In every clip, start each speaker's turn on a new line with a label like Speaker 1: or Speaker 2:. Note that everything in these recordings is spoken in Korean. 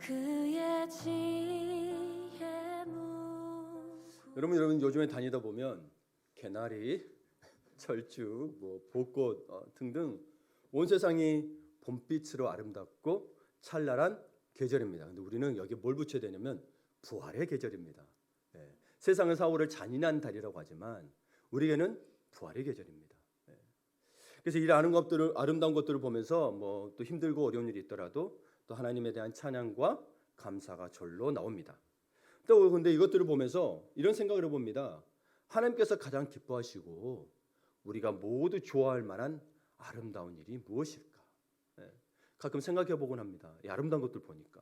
Speaker 1: 그의 지혜
Speaker 2: 여러분 요즘에 다니다 보면 개나리, 철쭉, 벚꽃 등등 온 세상이 봄빛으로 아름답고 찬란한 계절입니다. 근데 우리는 여기에 뭘 붙여야 되냐면 부활의 계절입니다. 세상은 4월을 잔인한 달이라고 하지만 우리에게는 부활의 계절입니다. 그래서 이 아름다운 것들을 보면서 또 힘들고 어려운 일이 있더라도 또 하나님에 대한 찬양과 감사가 절로 나옵니다. 또 근데 이것들을 보면서 이런 생각을 해봅니다. 하나님께서 가장 기뻐하시고 우리가 모두 좋아할 만한 아름다운 일이 무엇일까? 가끔 생각해 보곤 합니다. 이 아름다운 것들 보니까.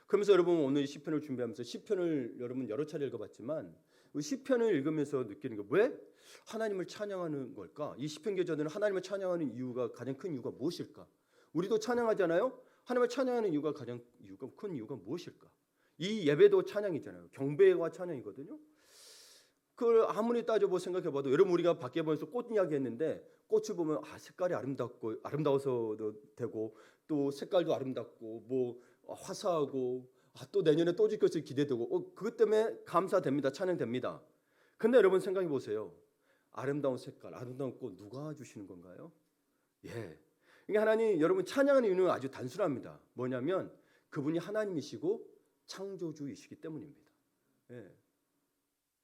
Speaker 2: 그러면서 여러분 오늘 시편을 준비하면서 시편을 여러분 여러 차례 읽어봤지만 시편을 읽으면서 느끼는 게 왜 하나님을 찬양하는 걸까? 이 시편 계절에는 하나님을 찬양하는 이유가 가장 큰 이유가 무엇일까? 우리도 찬양하잖아요. 하나님을 찬양하는 큰 이유가 무엇일까? 이 예배도 찬양이잖아요. 경배와 찬양이거든요. 그걸 아무리 따져보고 생각해봐도 여러분 우리가 밖에 보면서 꽃 이야기했는데 꽃을 보면 색깔이 아름다워서도 되고 또 색깔도 아름답고 화사하고 또 내년에 또 질 것을 기대되고 그것 때문에 감사됩니다. 찬양됩니다. 근데 여러분 생각해 보세요. 아름다운 색깔, 아름다운 꽃 누가 주시는 건가요? 이게 하나님 여러분 찬양하는 이유는 아주 단순합니다. 뭐냐면 그분이 하나님이시고 창조주이시기 때문입니다.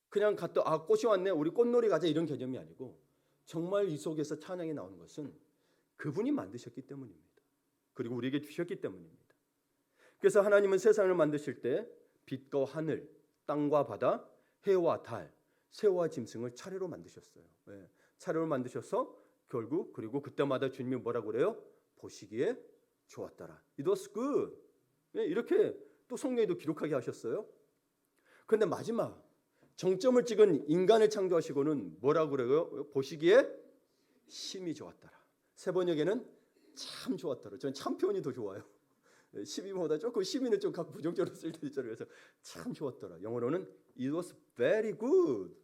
Speaker 2: 그냥 꽃이 왔네 우리 꽃놀이 가자 이런 개념이 아니고 정말 이 속에서 찬양이 나오는 것은 그분이 만드셨기 때문입니다. 그리고 우리에게 주셨기 때문입니다. 그래서 하나님은 세상을 만드실 때 빛과 하늘, 땅과 바다, 해와 달, 새와 짐승을 차례로 만드셨어요. 차례로 만드셔서 결국 그리고 그때마다 주님이 뭐라고 그래요? 보시기에 좋았더라. It was good. 이렇게 또 성경에도 기록하게 하셨어요. 그런데 마지막 정점을 찍은 인간을 창조하시고는 뭐라고 그래요? 보시기에 심히 좋았더라. 세 번역에는 참 좋았더라. 저는 참 표현이 더 좋아요. 심히보다 조금 심히는 좀 각 부정적으로 쓸 때 있잖아요. 그래서 참 좋았더라. 영어로는 It was very good.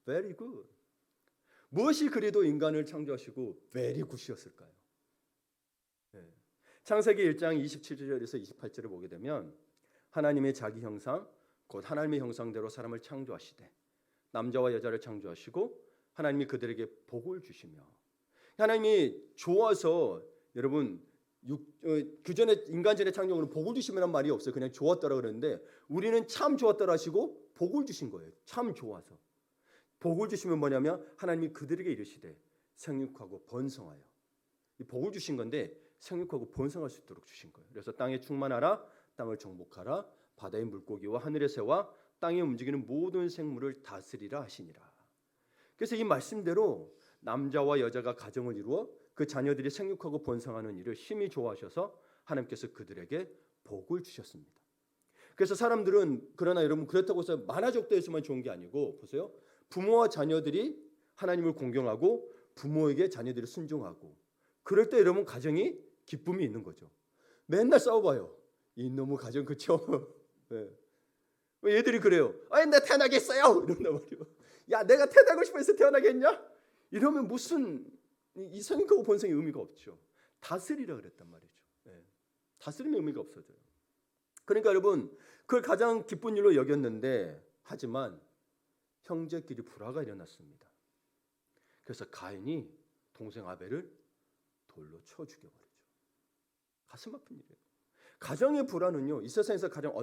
Speaker 2: Very good. 무엇이 그리도 인간을 창조하시고 very good이었을까요? 창세기 1장 27절에서 28절을 보게 되면 하나님의 자기 형상 곧 하나님의 형상대로 사람을 창조하시되 남자와 여자를 창조하시고 하나님이 그들에게 복을 주시며 하나님이 좋아서 여러분 그 전에 인간 전에 창조는 복을 주시면란 말이 없어요. 그냥 좋았더라 그러는데 우리는 참 좋았더라 하시고 복을 주신 거예요. 참 좋아서 복을 주시면 뭐냐면 하나님이 그들에게 이르시되 생육하고 번성하여 이 복을 주신 건데 생육하고 번성할 수 있도록 주신 거예요. 그래서 땅에 충만하라 땅을 정복하라 바다의 물고기와 하늘의 새와 땅에 움직이는 모든 생물을 다스리라 하시니라. 그래서 이 말씀대로 남자와 여자가 가정을 이루어 그 자녀들이 생육하고 번성하는 일을 심히 좋아하셔서 하나님께서 그들에게 복을 주셨습니다. 그래서 사람들은 그러나 여러분 그렇다고 해서 만화적도에서만 좋은 게 아니고 보세요. 부모와 자녀들이 하나님을 공경하고 부모에게 자녀들이 순종하고 그럴 때 여러분 가정이 기쁨이 있는 거죠. 맨날 싸워봐요. 이놈의 가정 그쵸? 얘들이 그래요. 나 태어나겠어요. 이런단 말이에요. 야 내가 태어나고 싶어서 태어나겠냐? 이러면 무슨 이 생육하고 번성의 의미가 없죠. 다스리라 그랬단 말이죠. 다스림의 의미가 없어져요. 그러니까 여러분 그걸 가장 기쁜 일로 여겼는데 하지만 형제끼리 불화가 일어났습니다. 그래서 가인이 동생 아벨을 돌로 쳐 죽여버리죠. 가슴 아픈 일이에요. 가정의 불화는요 이 세상에서 가장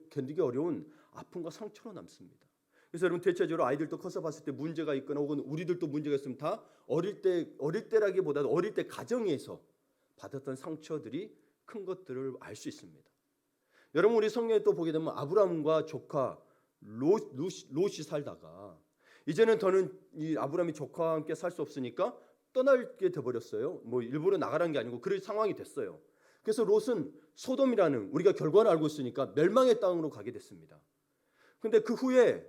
Speaker 2: 견디기 어려운 아픔과 상처로 남습니다. 그래서 여러분 대체적으로 아이들도 커서 봤을 때 문제가 있거나 혹은 우리들도 문제가 있으면 다 어릴 때라기보다도 어릴 때 가정에서 받았던 상처들이 큰 것들을 알 수 있습니다. 여러분 우리 성경에 또 보게 되면 아브라함과 조카 롯이 살다가 이제는 더는 이 아브라함이 조카와 함께 살 수 없으니까 떠나게 돼버렸어요. 일부러 나가라는 게 아니고 그런 상황이 됐어요. 그래서 롯은 소돔이라는 우리가 결과를 알고 있으니까 멸망의 땅으로 가게 됐습니다. 근데 그 후에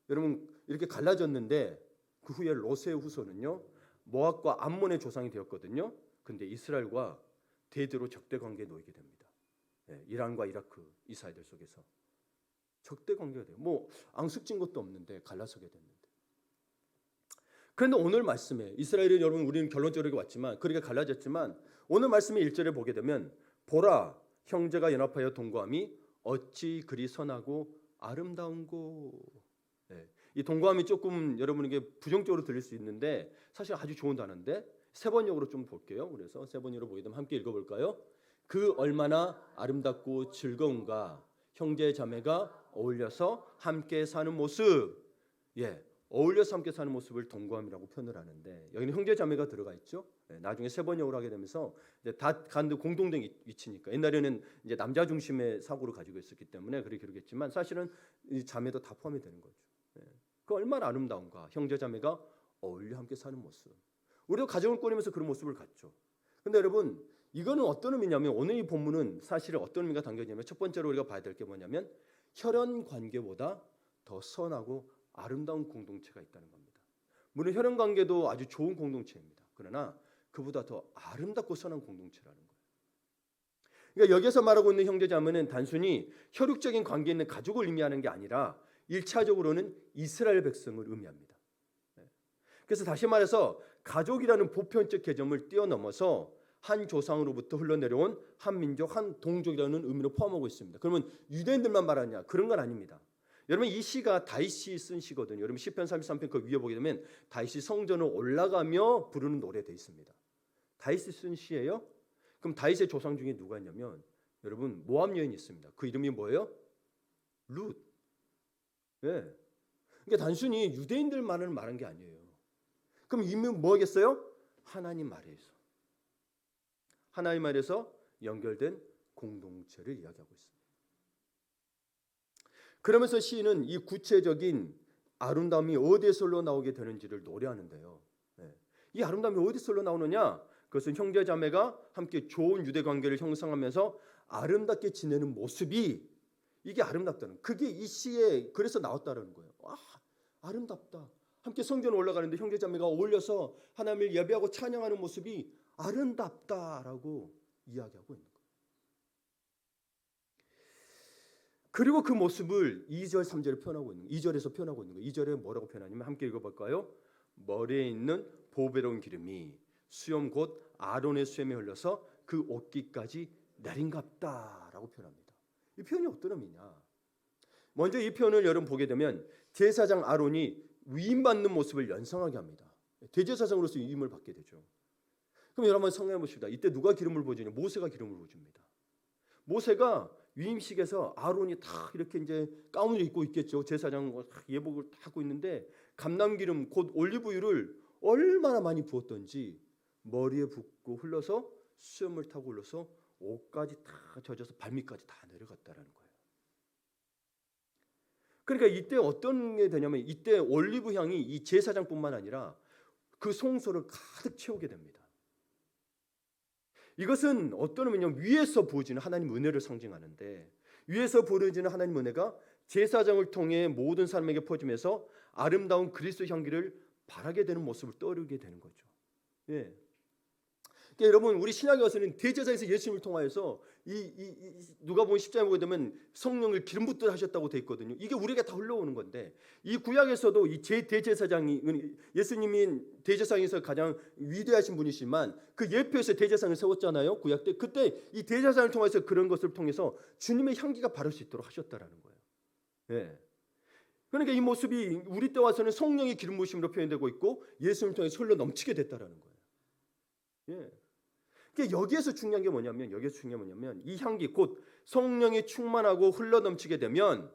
Speaker 2: 여러분 이렇게 갈라졌는데 그 후에 롯의 후손은요 모압과 암몬의 조상이 되었거든요. 근데 이스라엘과 대대로 적대 관계에 놓이게 됩니다. 이란과 이라크 이스라엘 속에서 적대 관계가 돼요. 앙숙진 것도 없는데 갈라서게 됐는데. 그런데 오늘 말씀에 이스라엘은 여러분 우리는 결론적으로 왔지만 그렇게 갈라졌지만 오늘 말씀의 1절에 보게 되면 보라 형제가 연합하여 동거함이 어찌 그리 선하고 아름다운고. 네. 이 동거함이 조금 여러분에게 부정적으로 들릴 수 있는데 사실 아주 좋은 단어인데 세 번역으로 좀 볼게요. 그래서 세 번역으로 보게 되면 함께 읽어볼까요? 그 얼마나 아름답고 즐거운가. 형제 자매가 어울려서 함께 사는 모습. 예, 어울려서 함께 사는 모습을 동거함이라고 표현을 하는데 여기는 형제 자매가 들어가 있죠. 예, 나중에 세 번역으로 하게 되면서 이제 다 간도 공동된 위치니까 옛날에는 이제 남자 중심의 사고를 가지고 있었기 때문에 그렇게 기록했지만 사실은 이 자매도 다 포함이 되는 거죠. 예, 그 얼마나 아름다운가. 형제 자매가 어울려 함께 사는 모습. 우리도 가정을 꾸리면서 그런 모습을 갖죠. 근데 여러분 이거는 어떤 의미냐면 오늘 이 본문은 사실은 어떤 의미가 담겨있냐면 첫 번째로 우리가 봐야 될 게 뭐냐면 혈연 관계보다 더 선하고 아름다운 공동체가 있다는 겁니다. 물론 혈연 관계도 아주 좋은 공동체입니다. 그러나 그보다 더 아름답고 선한 공동체라는 거예요. 그러니까 여기서 말하고 있는 형제자매는 단순히 혈육적인 관계에 있는 가족을 의미하는 게 아니라 1차적으로는 이스라엘 백성을 의미합니다. 그래서 다시 말해서 가족이라는 보편적 개념을 뛰어넘어서 한 조상으로부터 흘러내려온 한 민족, 한 동족이라는 의미로 포함하고 있습니다. 그러면 유대인들만 말하냐? 그런 건 아닙니다. 여러분 이 시가 다윗이 쓴 시거든요. 여러분 시편 33편 그 위에 보게 되면 다윗이 성전을 올라가며 부르는 노래 돼 있습니다. 다윗이 쓴 시예요. 그럼 다윗의 조상 중에 누가 있냐면 여러분 모압 여인이 있습니다. 그 이름이 뭐예요? 룻. 예. 그러니까 단순히 유대인들만을 말한 게 아니에요. 그럼 이미 뭐겠어요? 하나님 아래에서. 하나님 아래에서 연결된 공동체를 이야기하고 있습니다. 그러면서 시인은 이 구체적인 아름다움이 어디에서 흘러나오게 되는지를 노래하는데요. 이 아름다움이 어디서 흘러나오느냐? 그것은 형제 자매가 함께 좋은 유대 관계를 형성하면서 아름답게 지내는 모습이 이게 아름답다는 그게 이 시에 그래서 나왔다는 거예요. 와, 아름답다. 함께 성전에 올라가는데 형제 자매가 어울려서 하나님을 예배하고 찬양하는 모습이 아름답다라고 이야기하고 있는 거예요. 그리고 그 모습을 2절 3절에 표현하고 있는 거예요. 2절에서 표현하고 있는 거예요. 2절에 뭐라고 표현하냐면 함께 읽어볼까요? 머리에 있는 보배로운 기름이 수염 곧 아론의 수염에 흘러서 그 옷깃까지 내린갑다라고 표현합니다. 이 표현이 어떤 의미냐? 먼저 이 표현을 여러분 보게 되면 제사장 아론이 위임받는 모습을 연상하게 합니다. 대제사장으로서 위임을 받게 되죠. 그럼 여러분 한번 생각해 보십시다. 이때 누가 기름을 부어주냐? 모세가 기름을 부어줍니다. 모세가 위임식에서 아론이 다 이렇게 이제 가운을 입고 있겠죠. 제사장 예복을 다 하고 있는데 감람기름 곧 올리브유를 얼마나 많이 부었던지 머리에 붓고 흘러서 수염을 타고 흘러서 옷까지 다 젖어서 발밑까지 다 내려갔다라는 거예요. 그러니까 이때 어떤 게 되냐면 이때 올리브 향이 이 제사장뿐만 아니라 그 송소를 가득 채우게 됩니다. 이것은 어떤 의미냐면 위에서 부어지는 하나님 은혜를 상징하는데 위에서 부어지는 하나님 은혜가 제사장을 통해 모든 사람에게 퍼지면서 아름다운 그리스도 향기를 바라게 되는 모습을 떠오르게 되는 거죠. 예. 그러니까 여러분 우리 신약에 와서는 대제사에서 예수님을 통하여서 누가복음 10장에 보게 되면 성령을 기름 붓듯 하셨다고 돼 있거든요. 이게 우리에게 다 흘러오는 건데 이 구약에서도 이 대제사장이 예수님이 대제사장에서 가장 위대하신 분이시지만 그 예표에서 대제사장을 세웠잖아요. 구약 때 그때 이 대제사장을 통해서 그런 것을 통해서 주님의 향기가 바를 수 있도록 하셨다라는 거예요. 예. 그러니까 이 모습이 우리 때 와서는 성령의 기름 부으심으로 표현되고 있고 예수님을 통해서 흘러 넘치게 됐다라는 거예요. 예. 그러니까 여기에서 중요한 게 뭐냐면 이 향기 곧 성령이 충만하고 흘러 넘치게 되면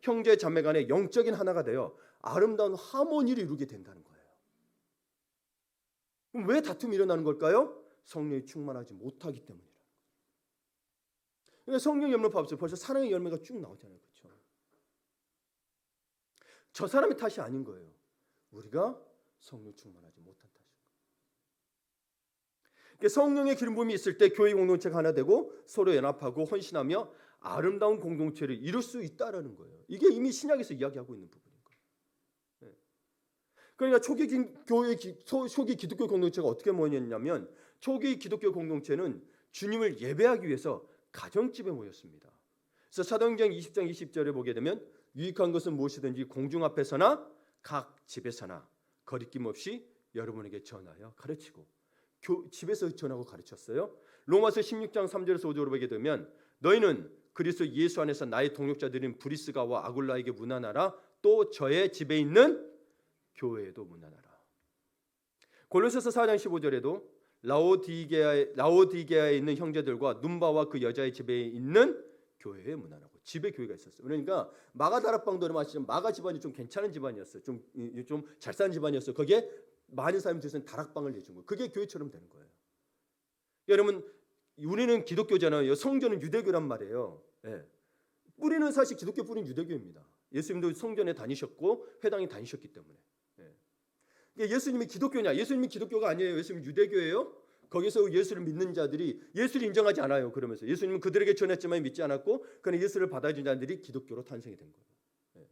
Speaker 2: 형제 자매 간의 영적인 하나가 되어 아름다운 하모니를 이루게 된다는 거예요. 그럼 왜 다툼이 일어나는 걸까요? 성령이 충만하지 못하기 때문이라. 그러니까 성령이 없는 법 없어요. 벌써 사랑의 열매가 쭉 나오잖아요. 그렇죠? 저 사람의 탓이 아닌 거예요. 우리가 성령 충만하지 못한 탓인 거예요. 그러니까 성령의 기름 부음이 있을 때 교회 공동체가 하나 되고 서로 연합하고 헌신하며 아름다운 공동체를 이룰 수 있다라는 거예요. 이게 이미 신약에서 이야기하고 있는 부분인 거예요. 네. 그러니까 초기 기독교 공동체가 어떻게 모였냐면 초기 기독교 공동체는 주님을 예배하기 위해서 가정집에 모였습니다. 그래서 사도행전 20장 20절에 보게 되면 유익한 것은 무엇이든지 공중 앞에서나 각 집에서나 거리낌 없이 여러분에게 전하여 가르치고 집에서 전하고 가르쳤어요. 로마서 16장 3절에서 5절을 보게 되면 너희는 그리스도 예수 안에서 나의 동역자들인 브리스가와 아굴라에게 문안하라. 또 저의 집에 있는 교회에도 문안하라. 골로새서 4장 15절에도 라오디게아에 있는 형제들과 눈바와 그 여자의 집에 있는 교회에 문안하고, 집에 교회가 있었어요. 그러니까 마가 다락방도를 마시면 마가 집안이 좀 괜찮은 집안이었어요. 좀 잘 사는 집안이었어요. 거기에 많은 사람이 들어서 다락방을 내준 거예요. 그게 교회처럼 되는 거예요. 여러분, 우리는 기독교잖아요. 성전은 유대교란 말이에요. 예. 뿌리는 사실 기독교 뿌리는 유대교입니다. 예수님도 성전에 다니셨고 회당에 다니셨기 때문에. 예. 예수님이 기독교냐? 예수님이 기독교가 아니에요. 예수님 유대교예요. 거기서 예수를 믿는 자들이 예수를 인정하지 않아요. 그러면서 예수님은 그들에게 전했지만 믿지 않았고, 그러나 예수를 받아준 자들이 기독교로 탄생이 된 거예요.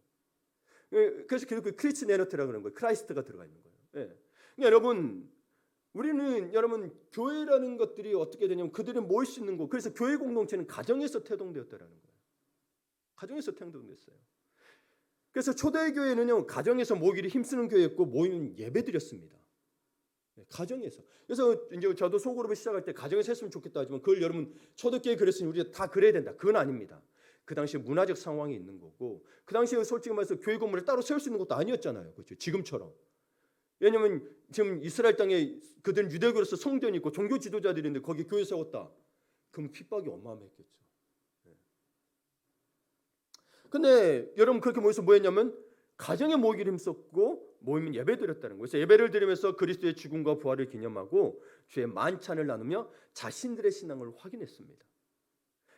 Speaker 2: 예. 그래서 기독교 크리스네너트라고 그러는 거예요. 크라이스트가 들어가 있는 거예요. 예. 그러니까 여러분 교회라는 것들이 어떻게 되냐면 그들이 모일 수 있는 곳. 그래서 교회 공동체는 가정에서 태동되었다라는 거예요. 가정에서 태동됐어요. 그래서 초대교회는요, 가정에서 모이기를 힘쓰는 교회였고 모이는 예배드렸습니다. 가정에서. 그래서 이제 저도 소그룹을 시작할 때 가정에서 했으면 좋겠다 하지만 그걸 여러분 초대교회 그랬으니 우리가 다 그래야 된다. 그건 아닙니다. 그 당시 문화적 상황이 있는 거고, 그 당시에 솔직히 말해서 교회 건물을 따로 세울 수 있는 것도 아니었잖아요. 그렇죠? 지금처럼. 왜냐하면 지금 이스라엘 땅에 그들은 유대교로서 성전이 있고 종교 지도자들이 있는데 거기 교회 세웠다. 그럼 핍박이 어마어마했겠죠. 근데 여러분 그렇게 모여서 뭐 했냐면 가정에 모이기를 힘썼고 모이면 예배 드렸다는 거예요. 그래서 예배를 드리면서 그리스도의 죽음과 부활을 기념하고 주의 만찬을 나누며 자신들의 신앙을 확인했습니다.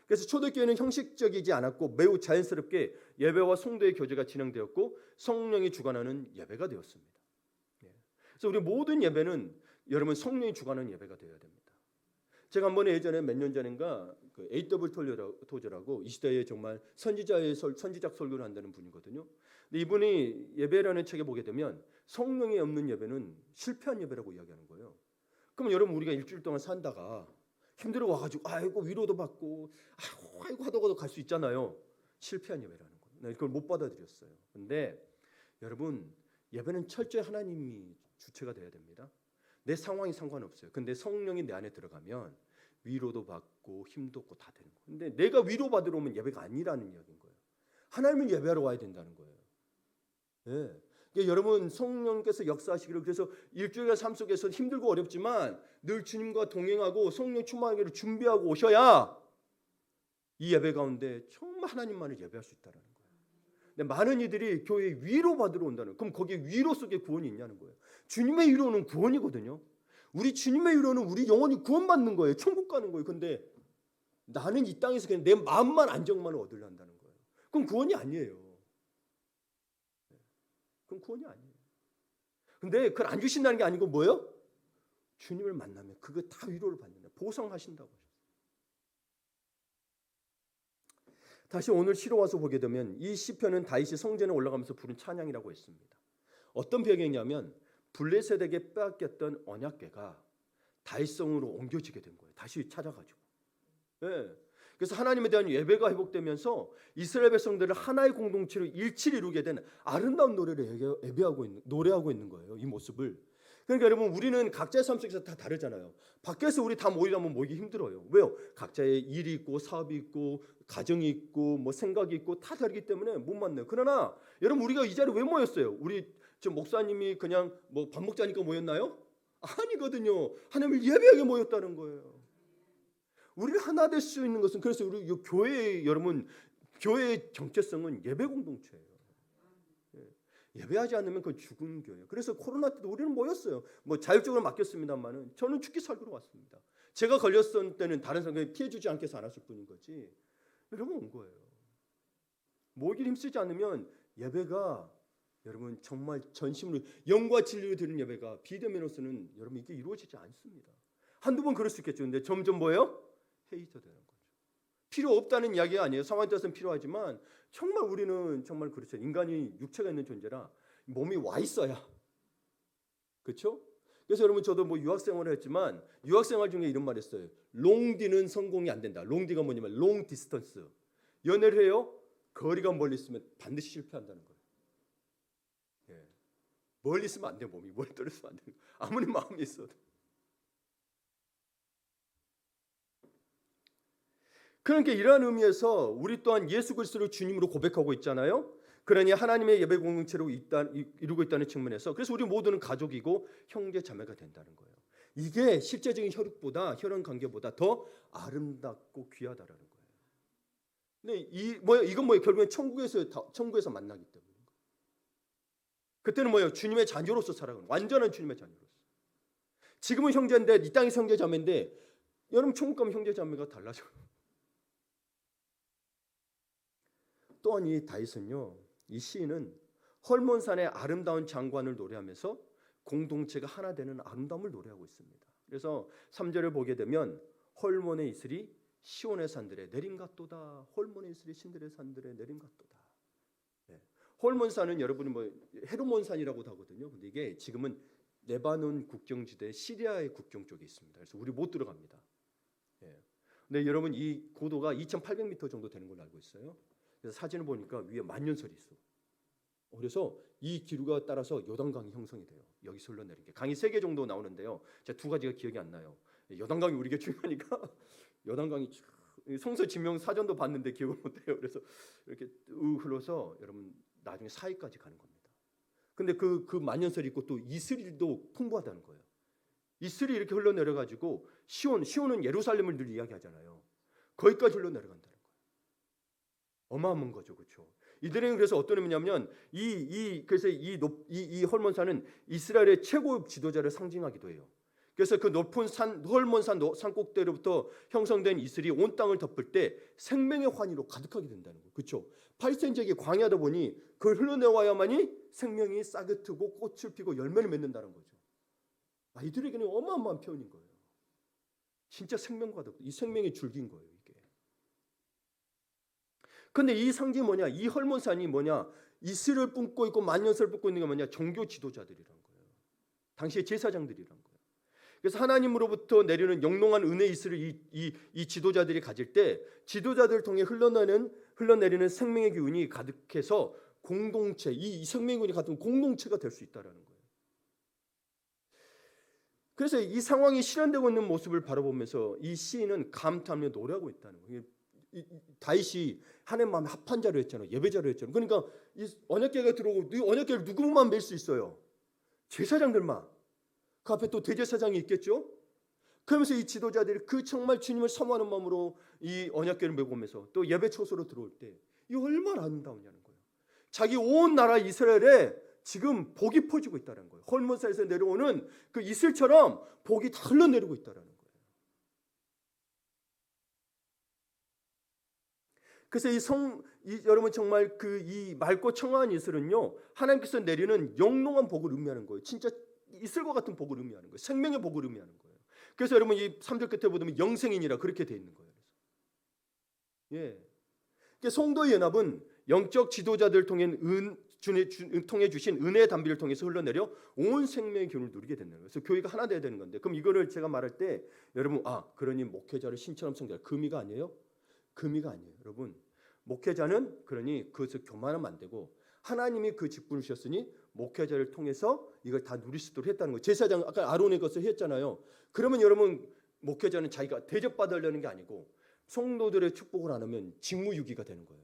Speaker 2: 그래서 초대교회는 형식적이지 않았고 매우 자연스럽게 예배와 성도의 교제가 진행되었고 성령이 주관하는 예배가 되었습니다. 그래서 우리 모든 예배는 여러분 성령이 주관하는 예배가 되어야 됩니다. 제가 한 번에 예전에 몇 년 전인가 그 A.W. 토저라고 이 시대에 정말 선지작 설교를 한다는 분이거든요. 근데 이분이 예배라는 책에 보게 되면 성령이 없는 예배는 실패한 예배라고 이야기하는 거예요. 그러면 여러분 우리가 일주일 동안 산다가 힘들어 와가지고 아이고 위로도 받고 아이고 하다가도 갈 수 있잖아요. 실패한 예배라는 거예요. 나 이걸 못 받아들였어요. 근데 여러분 예배는 철저히 하나님이 주체가 돼야 됩니다. 내 상황이 상관없어요. 근데 성령이 내 안에 들어가면 위로도 받고 힘도 얻고 다 되는 거예요. 근데 내가 위로받으러 오면 예배가 아니라는 이야기인 거예요. 하나님을 예배하러 와야 된다는 거예요. 예. 그러니까 여러분 성령께서 역사하시기를, 그래서 일주일의 삶 속에서 힘들고 어렵지만 늘 주님과 동행하고 성령 충만하기를 준비하고 오셔야 이 예배 가운데 정말 하나님만을 예배할 수 있다는 거예요. 근데 많은 이들이 교회에 위로받으러 온다는 거예요. 그럼 거기에 위로 속에 구원이 있냐는 거예요. 주님의 위로는 구원이거든요. 우리 주님의 위로는 우리 영혼이 구원받는 거예요. 천국 가는 거예요. 근데 나는 이 땅에서 그냥 내 마음만 안정만을 얻으려 한다는 거예요. 그럼 구원이 아니에요. 그럼 구원이 아니에요. 근데 그걸 안 주신다는 게 아니고 뭐예요? 주님을 만나면 그거 다 위로를 받는다. 보상하신다고 하셨어요. 다시 오늘 시로 와서 보게 되면 이 시편은 다윗이 성전에 올라가면서 부른 찬양이라고 했습니다. 어떤 배경이냐면 블레셋에게 빼앗겼던 언약궤가 다윗성으로 옮겨지게 된 거예요. 다시 찾아가지고. 네. 그래서 하나님에 대한 예배가 회복되면서 이스라엘 백성들을 하나의 공동체로 일치를 이루게 된 아름다운 노래를 노래하고 있는 거예요. 이 모습을. 그러니까 여러분 우리는 각자의 삶 속에서 다 다르잖아요. 밖에서 우리 다 모이려면 모이기 힘들어요. 왜요? 각자의 일이 있고 사업이 있고 가정이 있고 뭐 생각이 있고 다 다르기 때문에 못 만나요. 그러나 여러분 우리가 이 자리에 왜 모였어요? 우리 지금 목사님이 그냥 뭐 밥 먹자니까 모였나요? 아니거든요. 하나님을 예배하게 모였다는 거예요. 우리가 하나 될 수 있는 것은, 그래서 우리 교회 여러분 교회의 정체성은 예배 공동체예요. 예배하지 않으면 그건 죽은 교회예요. 그래서 코로나 때도 우리는 모였어요. 뭐 자율적으로 맡겼습니다만은 저는 죽기 살기로 왔습니다. 제가 걸렸을 때는 다른 사람이 피해주지 않게 해서 안 왔을 뿐인 거지. 여러분 온 거예요. 모이기 힘쓰지 않으면 예배가 여러분 정말 전심으로 영과 진리로 드리는 예배가 비대면으로서는 여러분 이게 이루어지지 않습니다. 한두 번 그럴 수 있겠죠. 근데 점점 뭐예요? 해이져되는 거죠. 필요 없다는 이야기가 아니에요. 상황에 따라서는 필요하지만 정말 우리는 정말 그렇죠. 인간이 육체가 있는 존재라 몸이 와 있어야. 그렇죠? 그래서 여러분 저도 뭐 유학생활을 했지만 유학생활 중에 이런 말 했어요. 롱디는 성공이 안 된다. 롱디가 뭐냐면 롱 디스턴스. 연애를 해요. 거리가 멀리 있으면 반드시 실패한다는 거예요. 예. 멀리 있으면 안 돼. 몸이 멀리 떨어지면 안 돼요. 아무리 마음이 있어도. 그러니까 이러한 의미에서 우리 또한 예수 그리스도를 주님으로 고백하고 있잖아요. 그러니 하나님의 예배 공동체로 이루고 있다는 측면에서 그래서 우리 모두는 가족이고 형제 자매가 된다는 거예요. 이게 실제적인 혈연 관계보다 더 아름답고 귀하다라는 거예요. 근데 이건 뭐예요? 결국엔 천국에서 만나기 때문에. 그때는 뭐예요? 주님의 자녀로서 살아가는 완전한 주님의 자녀로서. 지금은 형제인데 이 땅에서 형제 자매인데 여러분 천국 가면 형제 자매가 달라져요. 또한 이 다윗은요, 이 시인은 헐몬산의 아름다운 장관을 노래하면서 공동체가 하나 되는 아름다움을 노래하고 있습니다. 그래서 3절을 보게 되면 헐몬의 이슬이 시온의 산들에 내림같도다. 헐몬의 이슬이 신들의 산들에 내림같도다. 네. 헐몬산은 여러분이 헤르몬산이라고도 하거든요. 근데 이게 지금은 레바논 국경지대 시리아의 국경 쪽에 있습니다. 그래서 우리 못 들어갑니다. 네. 근데 여러분 이 고도가 2,800m 정도 되는 걸로 알고 있어요. 그래서 사진을 보니까 위에 만년설이 있어. 그래서 이 기류가 따라서 요단강이 형성이 돼요. 여기서 흘러내린 게 강이 3개 정도 나오는데요. 제가 2가지가 기억이 안 나요. 요단강이 우리에게 중요하니까 요단강이 성서 지명 사전도 봤는데 기억을 못해요. 그래서 이렇게 흘러서 여러분 나중에 사이까지 가는 겁니다. 근데 그 만년설이 있고 또 이슬도 풍부하다는 거예요. 이슬이 이렇게 흘러내려가지고 시온은 예루살렘을 늘 이야기하잖아요. 거기까지 흘러내려간다는 거예요. 어마어마한 거죠, 그렇죠? 이들은 그래서 어떤 의미냐면 그래서 이 헐몬산은 이스라엘의 최고 지도자를 상징하기도 해요. 그래서 그 높은 헐몬산 산꼭대로부터 형성된 이슬이 온 땅을 덮을 때 생명의 환희로 가득하게 된다는 거예요. 그렇죠? 팔센지역이 광야다 보니 그걸 흘러내와야만이 생명이 싹트고 꽃을 피고 열매를 맺는다는 거죠. 이들에게는 어마어마한 표현인 거예요. 진짜 생명과도 이 생명의 줄기인 거예요, 이게. 근데 이 상징이 뭐냐? 이 헐몬산이 뭐냐? 이슬을 뿜고 있고 만년설을 뿜고 있는 게 뭐냐? 종교 지도자들이란 거예요. 당시의 제사장들이란 거예요. 그래서 하나님으로부터 내리는 영롱한 은혜 이슬을 이 지도자들이 가질 때 지도자들을 통해 흘러내리는 생명의 기운이 가득해서 공동체, 이 생명의 기운이 같은 공동체가 될 수 있다라는 거예요. 그래서 이 상황이 실현되고 있는 모습을 바라보면서 이 시인은 감탄하며 노래하고 있다는 거예요. 다윗이 하나님 마음에 합한 자로 했잖아요. 예배자로 했잖아요. 그러니까 이 언약궤가 들어오고 이 언약궤를 누구만 맬 수 있어요? 제사장들만. 그 앞에 또 대제사장이 있겠죠. 그러면서 이 지도자들이 그 정말 주님을 사모하는 마음으로 이 언약궤를 메고 오면서 또 예배 초소로 들어올 때 이 얼마나 아름다우냐는 거예요. 자기 온 나라 이스라엘에 지금 복이 퍼지고 있다는 거예요. 헐몬산에서 내려오는 그 이슬처럼 복이 다 흘러내리고 있다는 거예요. 그래서 여러분 정말 이 맑고 청아한 이슬은요 하나님께서 내리는 영롱한 복을 의미하는 거예요. 진짜 이슬과 같은 복을 의미하는 거예요. 생명의 복을 의미하는 거예요. 그래서 여러분 이 3절 끝에 보면 영생이니라 그렇게 돼 있는 거예요. 예. 그러니까 성도의 연합은 영적 지도자들 통해 주신 은혜의 담비를 통해서 흘러내려 온 생명의 기운을 누리게 된다는 거예요. 그래서 교회가 하나 돼야 되는 건데 그럼 이거를 제가 말할 때 여러분 그러니 목회자를 신처럼 섬겨라. 금의가 아니에요? 금의가 아니에요. 여러분 목회자는 그러니 그것을 교만하면 안 되고 하나님이 그 직분을 주셨으니 목회자를 통해서 이걸 다 누릴 수 있도록 했다는 거예요. 제사장 아까 아론의 것을 했잖아요. 그러면 여러분 목회자는 자기가 대접받으려는 게 아니고 성도들의 축복을 안 하면 직무유기가 되는 거예요.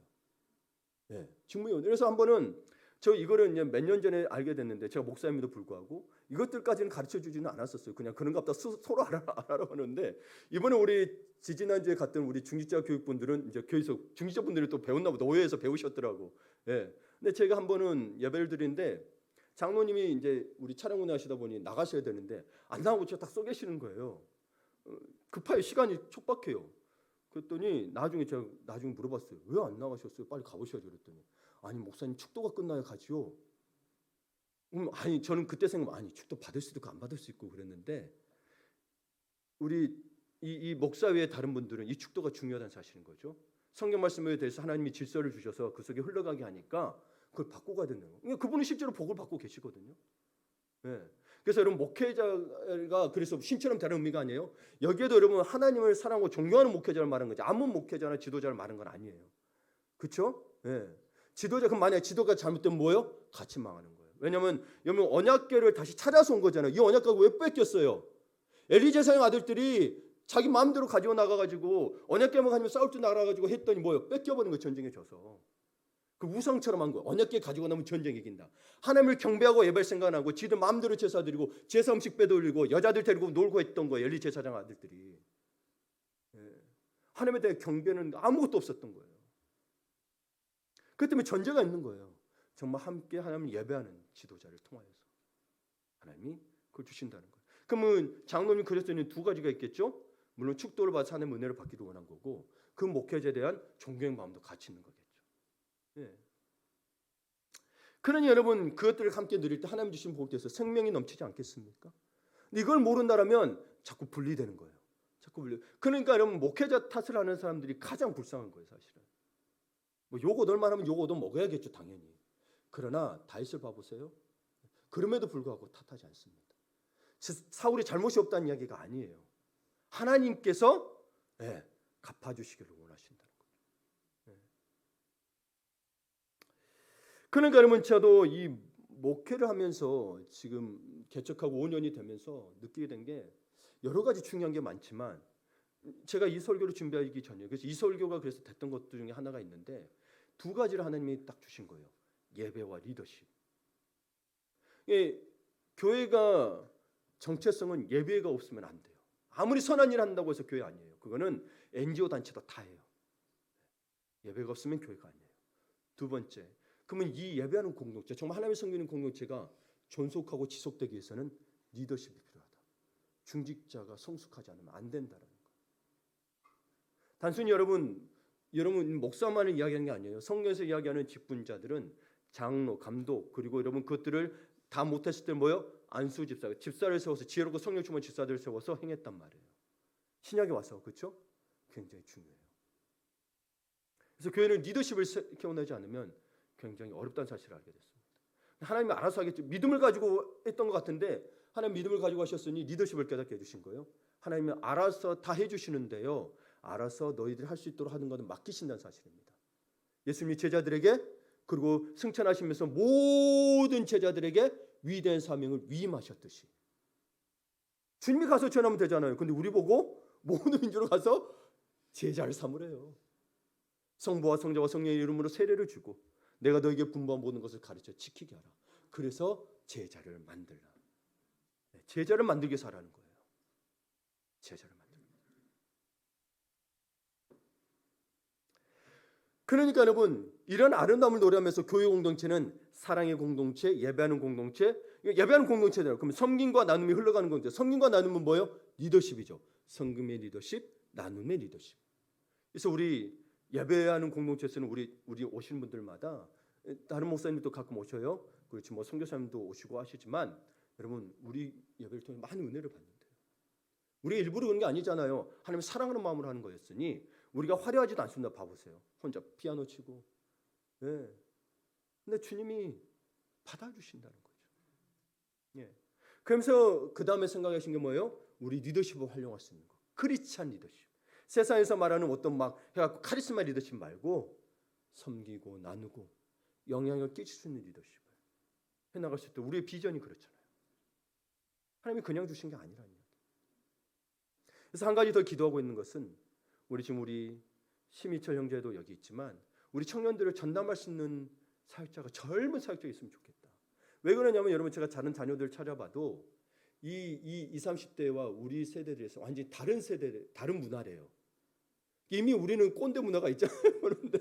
Speaker 2: 예, 직무유기. 그래서 한 번은 저 이거를 이제 몇 년 전에 알게 됐는데 제가 목사님에도 불구하고 이것들까지는 가르쳐 주지는 않았었어요. 그냥 그런가 보다 서로 알아라 하는데 이번에 우리 지지난주에 갔던 우리 중직자 교육분들은 이제 교회에서 중직자분들이 또 배웠나 보다. 오해해서 배우셨더라고. 예. 근데 제가 한 번은 예배를 드리는데 장로님이 이제 우리 차량 운행하시다 보니 나가셔야 되는데 안 나오고 저 딱 써 계시는 거예요. 급하게 시간이 촉박해요. 그랬더니 나중에 물어봤어요. 왜 안 나가셨어요? 빨리 가보셔야죠. 그랬더니 아니 목사님 축도가 끝나야 가지요. 아니 저는 그때 축도 받을 수도 있고 안 받을 수 있고 그랬는데 우리 이 목사 외에 다른 분들은 이 축도가 중요하다는 사실인 거죠. 성경 말씀에 대해서 하나님이 질서를 주셔서 그 속에 흘러가게 하니까 그걸 받고 가야 되는 거예요. 그분은 실제로 복을 받고 계시거든요. 네. 그래서 여러분 목회자가 그래서 신처럼 다른 의미가 아니에요. 여기에도 여러분 하나님을 사랑하고 존경하는 목회자를 말하는 거죠. 아무 목회자나 지도자를 말하는 건 아니에요. 그렇죠? 네. 지도자 그럼 만약 지도가 잘못되면 뭐예요? 같이 망하는 거예요. 왜냐하면 여러분 언약궤를 다시 찾아서 온 거잖아요. 이 언약궤가 왜 뺏겼어요? 엘리 제사장 아들들이 자기 마음대로 가지고 나가가지고 언약궤만 가지고 싸울 줄 알아가지고 했더니 뭐요? 뺏겨버린 거 전쟁에 져서. 그 우상처럼 한 거예요. 언약궤 가지고 나면 전쟁 이긴다. 하나님을 경배하고 예배할 생각 안 하고 지들 마음대로 제사 드리고 제사 음식 빼돌리고 여자들 데리고 놀고 했던 거예요. 엘리 제사장 아들들이. 하나님에 대해 경배는 아무것도 없었던 거예요. 그 때문에 전제가 있는 거예요. 정말 함께 하나님을 예배하는 지도자를 통하여서 하나님이 그걸 주신다는 거예요. 그러면 장로님 그리스도인은 두 가지가 있겠죠. 물론 축도를 받아서 하나님의 은혜를 받기도 원한 거고 그 목회자에 대한 존경의 마음도 같이 있는 거겠죠. 예. 그러니 여러분 그것들을 함께 누릴 때 하나님 주신 복에서 생명이 넘치지 않겠습니까? 근데 이걸 모른다라면 자꾸 분리되는 거예요. 자꾸 분리. 그러니까 여러분 목회자 탓을 하는 사람들이 가장 불쌍한 거예요, 사실은. 뭐 요거 얻을 하면 요거 얻어 먹어야겠죠, 당연히. 그러나 다윗을 봐보세요. 그럼에도 불구하고 탓하지 않습니다. 사울이 잘못이 없다는 이야기가 아니에요. 하나님께서 갚아주시기를 원하신다는 거예요. 그러니까 여러분 저도 이 목회를 하면서 지금 개척하고 5년이 되면서 느끼게 된 게 여러 가지 중요한 게 많지만 제가 이 설교를 준비하기 전에 그래서 이 설교가 그래서 됐던 것 중에 하나가 있는데 두 가지를 하나님이 딱 주신 거예요. 예배와 리더십. 교회가 정체성은 예배가 없으면 안 돼요. 아무리 선한 일 한다고 해서 교회 아니에요. 그거는 NGO 단체도 다 해요. 예배가 없으면 교회가 아니에요. 두 번째, 그러면 이 예배하는 공동체, 정말 하나님의 섬기는 공동체가 존속하고 지속되기 위해서는 리더십이 필요하다. 중직자가 성숙하지 않으면 안 된다는 거예요. 단순히 여러분 목사만을 이야기하는 게 아니에요. 성경에서 이야기하는 직분자들은 장로, 감독 그리고 여러분 그것들을 다 못했을 때 뭐요? 안수 집사를 세워서 지혜롭고 성령 충만 집사들을 세워서 행했단 말이에요. 신약에 와서 그렇죠? 굉장히 중요해요. 그래서 교회는 리더십을 키워내지 않으면 굉장히 어렵다는 사실을 알게 됐습니다. 하나님이 알아서 하겠죠. 믿음을 가지고 했던 것 같은데 하나님 믿음을 가지고 하셨으니 리더십을 깨닫게 해주신 거예요. 하나님이 알아서 다 해주시는데요. 알아서 너희들이 할 수 있도록 하는 것은 맡기신다는 사실입니다. 예수님이 제자들에게 그리고 승천하시면서 모든 제자들에게 위대한 사명을 위임하셨듯이 주님이 가서 전하면 되잖아요. 근데 우리 보고 모든 민족으로 가서 제자를 삼으래요. 성부와 성자와 성령의 이름으로 세례를 주고 내가 너에게 분부한 모든 것을 가르쳐 지키게 하라. 그래서 제자를 만들라. 제자를 만들기 위해서 하라는 거예요. 제자를 만들기. 그러니까 여러분 이런 아름다움을 노래하면서 교회 공동체는 사랑의 공동체, 예배하는 공동체, 예배하는 공동체잖아요. 그러면 섬김과 나눔이 흘러가는 공동체. 섬김과 나눔은 뭐예요? 리더십이죠. 섬김의 리더십, 나눔의 리더십. 그래서 우리 예배하는 공동체에서는 우리 오시는 분들마다 다른 목사님도 가끔 오셔요. 그렇지 뭐 선교사님도 오시고 하시지만 여러분 우리 예배를 통해 많은 은혜를 받는데요. 우리가 일부러 그런 게 아니잖아요. 하나님 사랑하는 마음으로 하는 거였으니 우리가 화려하지도 않습니다. 봐보세요. 혼자 피아노 치고. 근데 주님이 받아주신다는 거죠. 그러면서 그 다음에 생각하신 게 뭐예요? 우리 리더십을 활용할 수 있는 거. 크리스찬 리더십. 세상에서 말하는 어떤 막 해갖고 카리스마 리더십 말고 섬기고 나누고 영향을 끼칠 수 있는 리더십을 해나갈 수 있다. 우리의 비전이 그렇잖아요. 하나님이 그냥 주신 게 아니라는 이야기. 그래서 한 가지 더 기도하고 있는 것은 우리 심희철 형제도 여기 있지만 우리 청년들을 전담할 수 있는 사역자가 젊은 사역자가 있으면 좋겠다. 왜 그러냐면 여러분 제가 다른 자녀들 찾아봐도 이 20, 30대와 우리 세대들에서 완전히 다른 세대, 다른 문화래요. 이미 우리는 꼰대 문화가 있잖아요. 그런데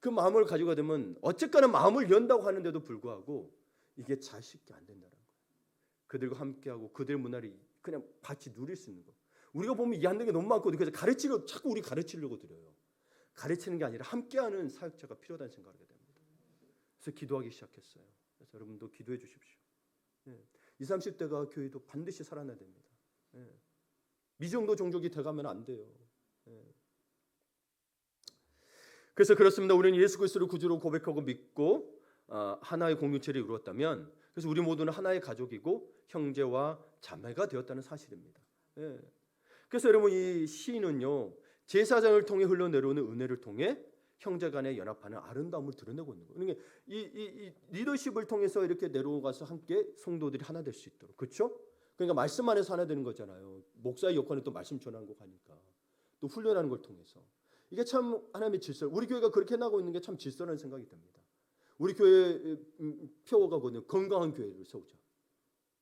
Speaker 2: 그 마음을 가지고 되면 어쨌거나 마음을 연다고 하는데도 불구하고 이게 잘 쉽게 안 된다는 거예요. 그들과 함께하고 그들 문화를 그냥 같이 누릴 수 있는 거. 우리가 보면 이해하는 게 너무 많고 그래서 자꾸 우리 가르치려고 들어요. 가르치는 게 아니라 함께하는 사역자가 필요하다는 생각을 하게 됩니다. 그래서 기도하기 시작했어요. 그래서 여러분도 기도해 주십시오. 20, 30대가 교회도 반드시 살아나야 됩니다. 미정도 종족이 돼가면 안 돼요. 그래서 그렇습니다. 우리는 예수 그리스도를 구주로 고백하고 믿고 하나의 공동체를 이루었다면 그래서 우리 모두는 하나의 가족이고 형제와 자매가 되었다는 사실입니다. 그래서 여러분 이 시인은요 제사장을 통해 흘러내려오는 은혜를 통해 형제간의 연합하는 아름다움을 드러내고 있는 거예요. 그러니까 이 리더십을 통해서 이렇게 내려가서 함께 성도들이 하나 될 수 있도록 그렇죠? 그러니까 말씀 안에서 하나 되는 거잖아요. 목사의 역할은 또 말씀 전하는 거 가니까 또 훈련하는 걸 통해서 이게 참 하나님의 질서. 우리 교회가 그렇게 나가고 있는 게 참 질서라는 생각이 듭니다. 우리 교회 표어가 거든요. 건강한 교회를 세우자.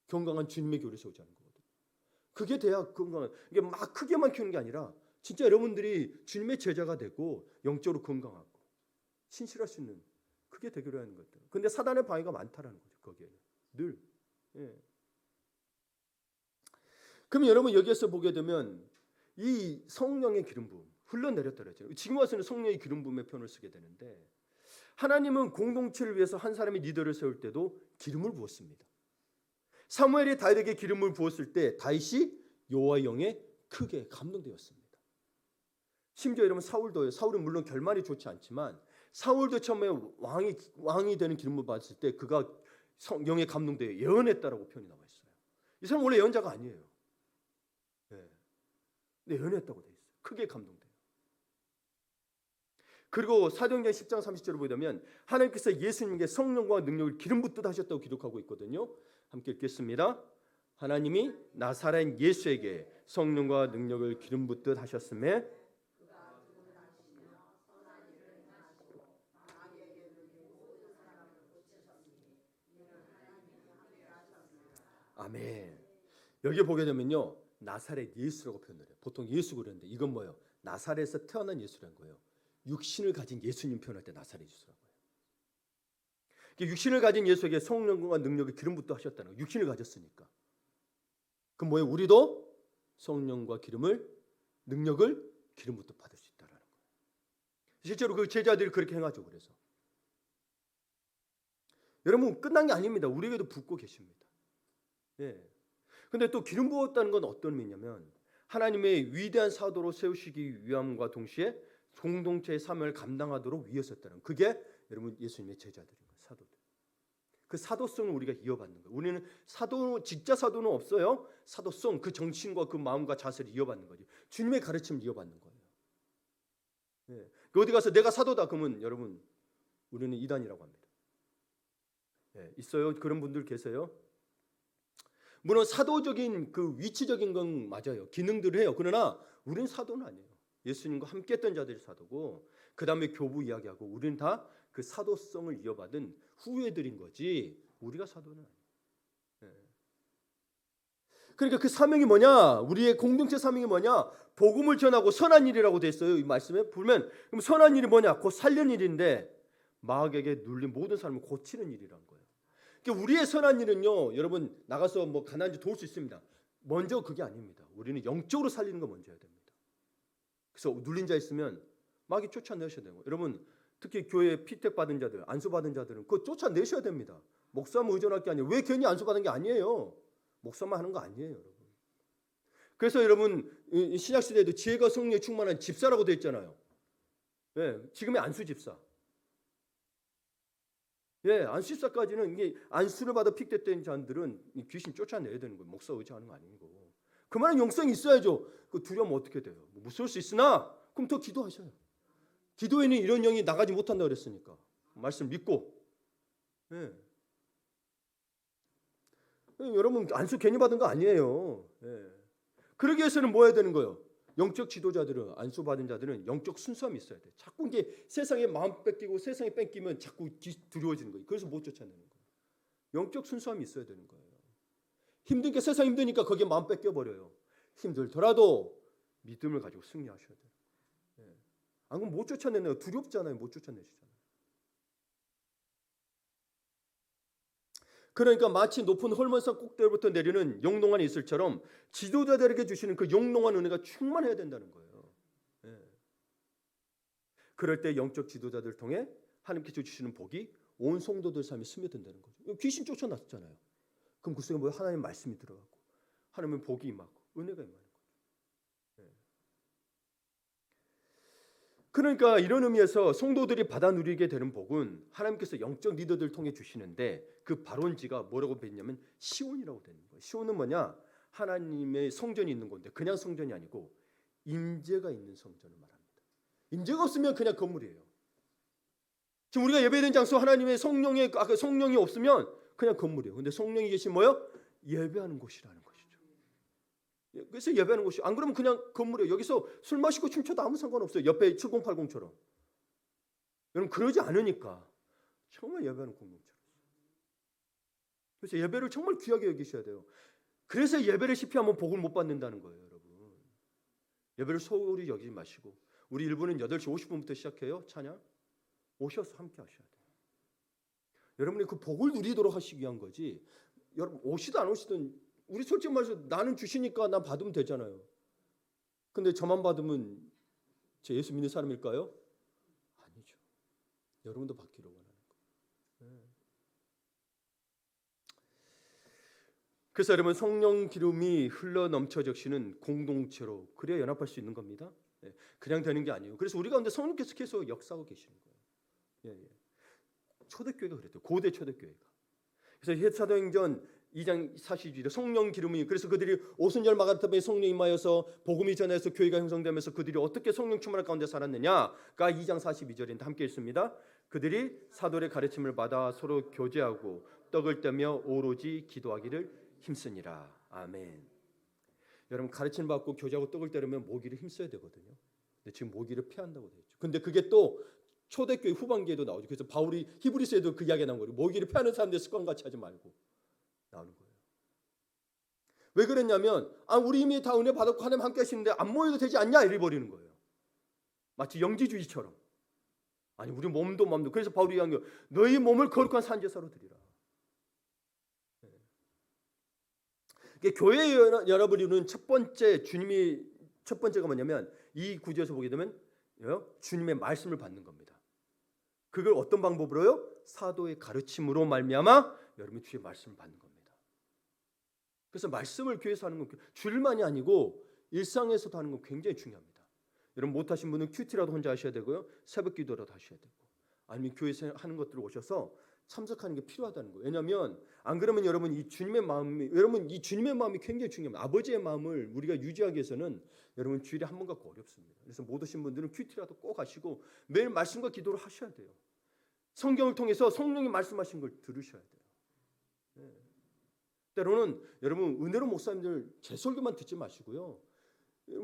Speaker 2: 건강한 주님의 교회를 세우자는 거거든요. 그게 돼야 건강한. 이게 막 크게만 키우는 게 아니라 진짜 여러분들이 주님의 제자가 되고 영적으로 건강하고 신실할 수 있는 그게 되기로 하는 것들. 근데 사단의 방해가 많다라는 거죠. 거기에는 늘. 예. 그럼 여러분 여기에서 보게 되면 이 성령의 기름 부음 흘러 내렸다 그랬잖아요. 지금 와서는 성령의 기름 부음의 표현을 쓰게 되는데 하나님은 공동체를 위해서 한 사람의 리더를 세울 때도 기름을 부었습니다. 사무엘이 다윗에게 기름을 부었을 때 다윗이 여호와의 영에 크게 감동되었습니다. 심지어 여러분 사울도요. 사울은 물론 결말이 좋지 않지만 사울도 처음에 왕이 되는 기름을 받았을 때 그가 영에 감동되어 예언했다라고 표현이 나와 있어요. 이 사람 원래 예언자가 아니에요. 네. 근데 예언했다고 돼 있어요. 크게 감동돼요. 그리고 사도행전 10장 30절을 보게 되면 하나님께서 예수님께 성령과 능력을 기름 붓듯 하셨다고 기록하고 있거든요. 함께 읽겠습니다. 하나님이 나사렛 예수에게 성령과 능력을 기름 붓듯 하셨음에 아멘. 여기 보게 되면요. 나사렛 예수라고 표현을 해요. 보통 예수 그러는데 이건 뭐예요? 나사렛에서 태어난 예수라는 거예요. 육신을 가진 예수님 표현할 때 나사렛 예수라고 해요. 육신을 가진 예수에게 성령과 능력을 기름 붓듯 하셨다는 거예요. 육신을 가졌으니까. 그럼 뭐예요? 우리도 성령과 능력을 기름 붓듯 받을 수 있다라는 거예요. 실제로 그 제자들이 그렇게 행하죠. 그래서 여러분 끝난 게 아닙니다. 우리에게도 붓고 계십니다. 예. 근데 또 기름 부었다는 건 어떤 의미냐면 하나님의 위대한 사도로 세우시기 위함과 동시에 공동체의 사명을 감당하도록 위해서였다는 그게 여러분 예수님의 제자들인 거예요. 사도들. 그 사도성을 우리가 이어받는 거예요. 우리는 진짜 사도는 없어요. 사도성 그 정신과 그 마음과 자세를 이어받는 거죠. 주님의 가르침을 이어받는 거예요. 예. 어디 가서 내가 사도다 그러면 여러분 우리는 이단이라고 합니다. 예. 있어요. 그런 분들 계세요. 물론 사도적인 그 위치적인 건 맞아요. 기능들을 해요. 그러나 우리는 사도는 아니에요. 예수님과 함께했던 자들이 사도고 그 다음에 교부 이야기하고 우리는 다 그 사도성을 이어받은 후예들인 거지 우리가 사도는 아니에요. 네. 그러니까 그 사명이 뭐냐? 우리의 공동체 사명이 뭐냐? 복음을 전하고 선한 일이라고 돼 있어요. 이 말씀에 보면 그럼 선한 일이 뭐냐? 곧 살리는 일인데 마귀에게 눌린 모든 사람을 고치는 일이란 거예요. 그러니까 우리의 선한 일은요, 여러분 나가서 뭐 가난한 자 도울 수 있습니다. 먼저 그게 아닙니다. 우리는 영적으로 살리는 거 먼저 해야 됩니다. 그래서 눌린 자 있으면 마귀 쫓아내셔야 되고, 여러분 특히 교회 피택 받은 자들, 안수 받은 자들은 그거 쫓아내셔야 됩니다. 목사만 의존할 게 아니에요. 왜 괜히 안수 받은 게 아니에요. 목사만 하는 거 아니에요, 여러분. 그래서 여러분 신약 시대에도 지혜가 성령에 충만한 집사라고 되어 있잖아요. 예, 지금의 안수 집사. 예, 안수 집사까지는 이게 안수를 받아 픽됐던 자들은 귀신 쫓아내야 되는 거예요. 목사 의지하는 거 아니고. 그만한 영성이 있어야죠. 그 두려우면 어떻게 돼요? 무서울 수 있으나 그럼 더 기도하셔요. 기도에는 이런 영이 나가지 못한다 그랬으니까 말씀 믿고. 예. 여러분 안수 괜히 받은 거 아니에요. 예. 그러기 위해서는 뭐 해야 되는 거예요? 영적 지도자들은 안수 받은 자들은 영적 순수함이 있어야 돼. 자꾸 이게 세상에 마음 뺏기고 세상에 뺏기면 자꾸 두려워지는 거예요. 그래서 못 쫓아내는 거예요. 영적 순수함이 있어야 되는 거예요. 힘드니까 세상 힘드니까 거기에 마음 뺏겨 버려요. 힘들더라도 믿음을 가지고 승리하셔야 돼요. 예. 안 그러면 못 쫓아내네요. 두렵잖아요. 못 쫓아내시잖아요. 그러니까 마치 높은 헐몬산 꼭대기부터 내리는 영롱한 이슬처럼 지도자들에게 주시는 그 영롱한 은혜가 충만해야 된다는 거예요. 예. 그럴 때 영적 지도자들을 통해 하나님께서 주시는 복이 온 성도들 삶에 스며든다는 거죠. 귀신 쫓아났잖아요. 그럼 그 속에 뭐 하나님 말씀이 들어가고 하나님의 복이 임하고 은혜가 임하는 거죠. 예. 그러니까 이런 의미에서 성도들이 받아 누리게 되는 복은 하나님께서 영적 리더들을 통해 주시는데 그 발원지가 뭐라고 뱉냐면 시온이라고 되는 거예요. 시온은 뭐냐? 하나님의 성전이 있는 건데 그냥 성전이 아니고 임재가 있는 성전을 말합니다. 임재가 없으면 그냥 건물이에요. 지금 우리가 예배드리는 장소 하나님의 성령이 없으면 그냥 건물이에요. 근데 성령이 계신 뭐요? 예배하는 곳이라는 것이죠. 그래서 예배하는 곳이 안 그러면 그냥 건물에 여기서 술 마시고 춤춰도 아무 상관없어요. 옆에 7080처럼. 여러분 그러지 않으니까 정말 예배하는 공동체로. 그래서 예배를 정말 귀하게 여기셔야 돼요. 그래서 예배를 실패하면 복을 못 받는다는 거예요, 여러분. 예배를 소홀히 여기지 마시고 우리 일부는 8시 50분부터 시작해요. 찬양. 오셔서 함께 하셔야 돼요. 여러분이 그 복을 누리도록 하시기 위한 거지. 여러분 오시든 안 오시든 우리 솔직히 말해서 나는 주시니까 난 받으면 되잖아요. 근데 저만 받으면 제 예수 믿는 사람일까요? 아니죠. 여러분도 받기를 원하는 거예요. 네. 그래서 여러분 성령 기름이 흘러 넘쳐 적시는 공동체로 그래야 연합할 수 있는 겁니다. 네. 그냥 되는 게 아니에요. 그래서 우리 가운데 성령께서 계속 역사하고 계시는 거예요. 예, 예. 초대교회가 그랬대요. 고대 초대교회가. 그래서 사도행전 2장 42절 성령 기름이 그래서 그들이 오순절 마가다에 성령이 임하여서 복음이 전해서 교회가 형성되면서 그들이 어떻게 성령 충만한 가운데 살았느냐가 2장 42절인데 함께 읽습니다. 그들이 사도의 가르침을 받아 서로 교제하고 떡을 떼며 오로지 기도하기를 힘쓰니라. 아멘. 여러분 가르침 받고 교제하고 떡을 떼려면 모기를 힘써야 되거든요. 근데 지금 모기를 피한다고 되어 있죠. 근데 그게 또 초대교회 후반기에도 나오죠. 그래서 바울이 히브리서에도 그 이야기가 나온 거예요. 모기를 피하는 사람들 습관같이 하지 말고 나오는 거예요. 왜 그랬냐면 우리 이미 다 은혜 받았고 하나님 함께 하시는데 안 모여도 되지 않냐 이래 버리는 거예요. 마치 영지주의처럼. 아니 우리 몸도 마음도. 그래서 바울이 이야기한 거예요. 너희 몸을 거룩한 산제사로 드리라. 네. 교회 연합을 이루는 첫 번째가 뭐냐면 이 구절에서 보게 되면 주님의 말씀을 받는 겁니다. 그걸 어떤 방법으로요? 사도의 가르침으로 말미암아 여러분이 주의 말씀을 받는 겁니다. 그래서 말씀을 교회에서 하는 건 줄만이 아니고 일상에서도 하는 건 굉장히 중요합니다. 여러분 못하신 분은 큐티라도 혼자 하셔야 되고요. 새벽 기도라도 하셔야 되고 아니면 교회에서 하는 것들을 오셔서 참석하는 게 필요하다는 거예요. 왜냐하면 안 그러면 여러분 이 주님의 마음이 굉장히 중요합니다. 아버지의 마음을 우리가 유지하기 위해서는 여러분 주일에 한 번 갖고 어렵습니다. 그래서 못 오신 분들은 큐티라도 꼭 하시고 매일 말씀과 기도를 하셔야 돼요. 성경을 통해서 성령이 말씀하신 걸 들으셔야 돼요. 네. 때로는 여러분 은혜로 목사님들 제 설교만 듣지 마시고요.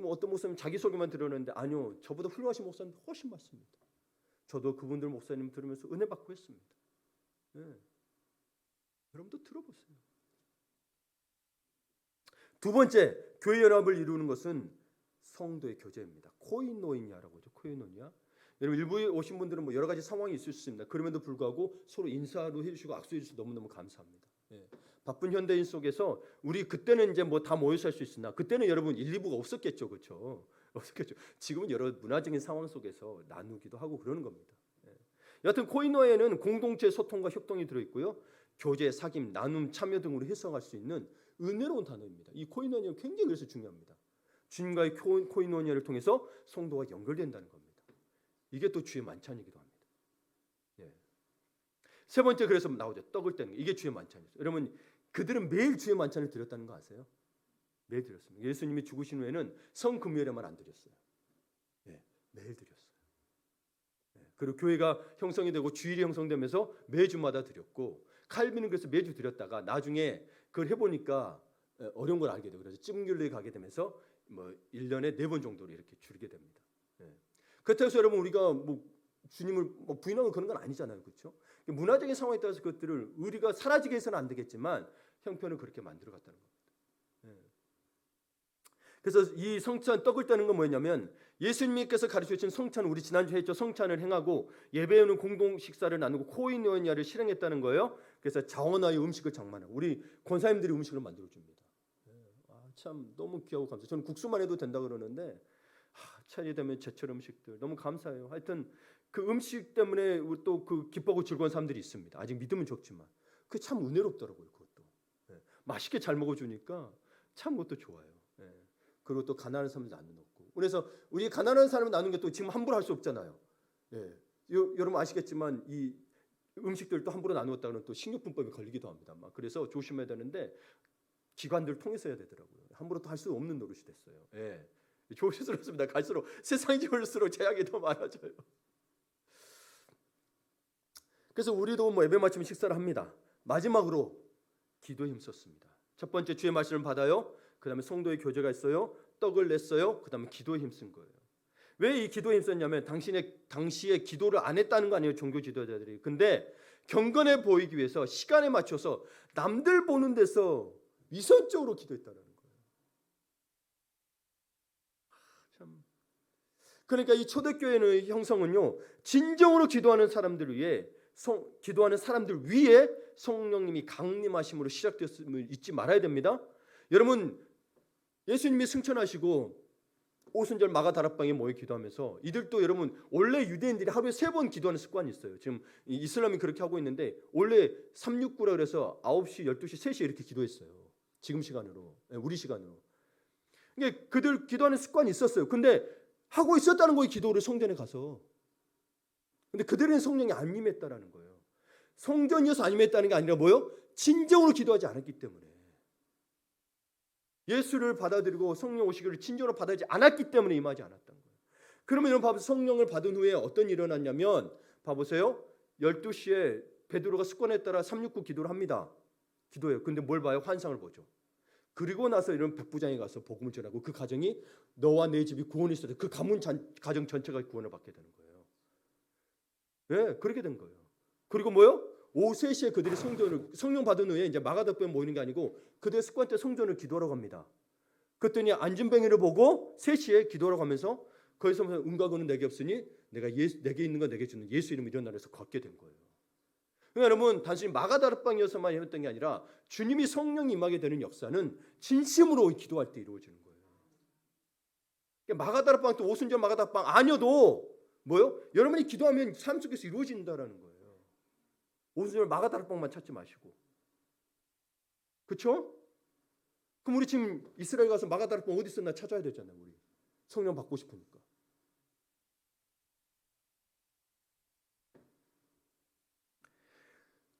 Speaker 2: 어떤 목사님 자기 설교만 들었는데 아니요. 저보다 훌륭하신 목사님들 훨씬 많습니다. 저도 그분들 목사님 들으면서 은혜 받고 했습니다. 네. 여러분도 들어보세요. 두 번째, 교회 연합을 이루는 것은 성도의 교제입니다. 코이노니아라고 하죠. 코이노니아. 여러분 일부에 오신 분들은 여러 가지 상황이 있을 수 있습니다. 그럼에도 불구하고 서로 인사도 해주시고 악수해 주셔서 너무너무 감사합니다. 예. 바쁜 현대인 속에서 우리 그때는 이제 다 모여서 할 수 있으나 그때는 여러분 1, 2부가 없었겠죠, 그렇죠? 없었겠죠. 지금은 여러 문화적인 상황 속에서 나누기도 하고 그러는 겁니다. 예. 여하튼 코이노에는 공동체 소통과 협동이 들어있고요. 교제, 사귐, 나눔, 참여 등으로 해석할 수 있는 은혜로운 단어입니다. 이 코이노니아는 굉장히 그래서 중요합니다. 주님과의 코이노니아를 통해서 성도가 연결된다는 겁니다. 이게 또 주의 만찬이기도 합니다. 예. 세 번째 그래서 나오죠. 떡을 떼는 거. 이게 주의 만찬이죠. 여러분 그들은 매일 주의 만찬을 드렸다는 거 아세요? 매일 드렸습니다. 예수님이 죽으신 후에는 성금요일에만 안 드렸어요. 예. 매일 드렸어요. 예. 그리고 교회가 형성이 되고 주일이 형성되면서 매주마다 드렸고 칼빈은 그래서 매주 드렸다가 나중에 그걸 해보니까 어려운 걸 알게 되고 그래서 찜률에 가게 되면서 1년에 4번 정도로 이렇게 줄이게 됩니다. 예. 그렇다고 해서 여러분 우리가 주님을 부인하고 그런 건 아니잖아요, 그렇죠? 문화적인 상황에 따라서 그것들을 우리가 사라지게 해서는 안 되겠지만 형편을 그렇게 만들어갔다는 겁니다. 예. 그래서 이 성찬 떡을 떼는 건 뭐였냐면 예수님께서 가르쳐주신 성찬 우리 지난주에 했죠. 성찬을 행하고 예배하는 공동 식사를 나누고 코이노니아를 실행했다는 거예요. 그래서 자원하여 음식을 장만하고 우리 권사님들이 음식을 만들어 줍니다. 예. 참 너무 귀하고 감사해요. 저는 국수만 해도 된다 그러는데 차례 되면 제철 음식들 너무 감사해요. 하여튼 그 음식 때문에 또 그 기뻐하고 즐거운 사람들이 있습니다. 아직 믿음은 적지만 그게 참 은혜롭더라고요. 그것도 예. 맛있게 잘 먹어주니까 참 그것도 좋아요. 예. 그리고 또 가난한 사람들 나눠놓고 그래서 우리 가난한 사람을 나누는 게 또 지금 함부로 할 수 없잖아요. 예. 여러분 아시겠지만 이 음식들 또 함부로 나누었다고는 또 식료품법에 걸리기도 합니다. 그래서 조심해야 되는데 기관들 통해서 해야 되더라고요. 함부로 또 할 수 없는 노릇이 됐어요. 예. 조심스럽습니다. 갈수록 세상이 좋을수록 제약이 더 많아져요. 그래서 우리도 예배 마치면 식사를 합니다. 마지막으로 기도에 힘썼습니다. 첫 번째 주의 말씀을 받아요. 그 다음에 성도의 교제가 있어요. 떡을 냈어요. 그 다음에 기도에 힘쓴 거예요. 왜 이 기도에 힘썼냐면 당시에 기도를 안 했다는 거 아니에요, 종교 지도자들이. 근데 경건해 보이기 위해서 시간에 맞춰서 남들 보는 데서 위선적으로 기도했다는 거예요. 참. 그러니까 이 초대교회의 형성은요, 진정으로 기도하는 사람들 위해 성령님이 강림하심으로 시작되었음을 잊지 말아야 됩니다. 여러분, 예수님이 승천하시고 오순절 마가다락방에 모여 기도하면서 이들도 여러분 원래 유대인들이 하루에 3번 기도하는 습관이 있어요. 지금 이슬람이 그렇게 하고 있는데 원래 369라 그래서 9시, 12시, 3시에 이렇게 기도했어요. 지금 시간으로, 우리 시간으로. 그러니까 그들 기도하는 습관이 있었어요. 근데 하고 있었다는 거예요, 기도를 성전에 가서. 근데 그들은 성령이 안 임했다라는 거예요. 성전이어서 안 임했다는 게 아니라 뭐요? 진정으로 기도하지 않았기 때문에. 예수를 받아들이고 성령 오시기를 진정으로 받아들이지 않았기 때문에 임하지 않았던 거예요. 그러면 여러분 봐보세요. 성령을 받은 후에 어떤 일이 일어났냐면 봐보세요. 12시에 베드로가 습관에 따라 369 기도를 합니다. 기도해요. 근데 뭘 봐요? 환상을 보죠. 그리고 나서 이런 백부장에 가서 복음을 전하고 그 가정이 너와 내 집이 구원이 있어야 돼. 그 가정 전체가 구원을 받게 되는 거예요. 네, 그렇게 된 거예요. 그리고 뭐요? 오후 3시에 그들이 성령 받은 후에 이제 마가다락방에 모이는 게 아니고 그들의 습관 때 성전을 기도하러 갑니다. 그랬더니 안진뱅이를 보고 3시에 기도하러 가면서 거기서 은과 금은 내게 없으니 내게 있는 건 내게 주는 예수 이름으로 일어나라 해서 걷게 된 거예요. 그러니까 여러분 단순히 마가다락방이어서만 했던 게 아니라 주님이 성령이 임하게 되는 역사는 진심으로 기도할 때 이루어지는 거예요. 그러니까 마가다락방 또 오순절 마가다락방 아니어도 뭐요? 여러분이 기도하면 삶 속에서 이루어진다라는 거예요. 오순절 마가다락방만 찾지 마시고. 그렇죠? 그럼 우리 지금 이스라엘 가서 마가다락방 어디 있었나 찾아야 되잖아요. 우리 성령 받고 싶으니까.